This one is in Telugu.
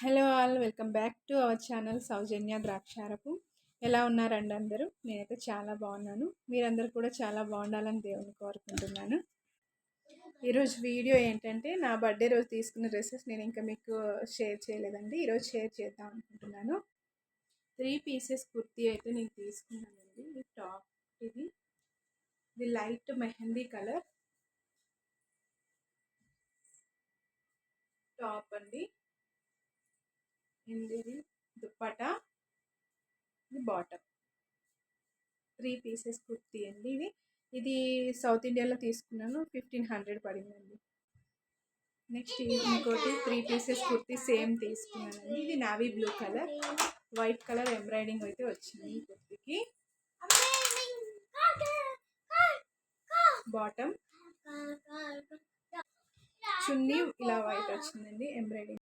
Hello all, welcome back to our channel Sowjanya Draksharapu. ఎలా ఉన్నారండి అందరూ? నేనైతే చాలా బాగున్నాను. మీరందరూ కూడా చాలా బాగుండాలని దేవుని కోరుకుంటున్నాను. ఈరోజు వీడియో ఏంటంటే, నా బర్త్డే రోజు తీసుకున్న డ్రెస్సెస్ నేను ఇంకా మీకు షేర్ చేయలేదండి. ఈరోజు షేర్ చేద్దాం అనుకుంటున్నాను. 3 పీసెస్ కుర్తీ అయితే నేను తీసుకున్నానండి. ఈ టాప్ ఇది లైట్ మెహందీ కలర్ టాప్ అండి. ఇది దుప్పటా, ఇది బాటమ్. 3 పీసెస్ కుర్తీ అండి. ఇది సౌత్ ఇండియాలో తీసుకున్నాను. 1500 పడిందండి. నెక్స్ట్ ఇంకోటి 3 పీసెస్ కుర్తీ సేమ్ తీసుకున్నానండి. ఇది navy blue colour, white colour embroidering అయితే వచ్చింది ఈ కుర్తీకి. బాటమ్ చున్నీ ఇలా వైట్ వచ్చిందండి ఎంబ్రాయిడింగ్.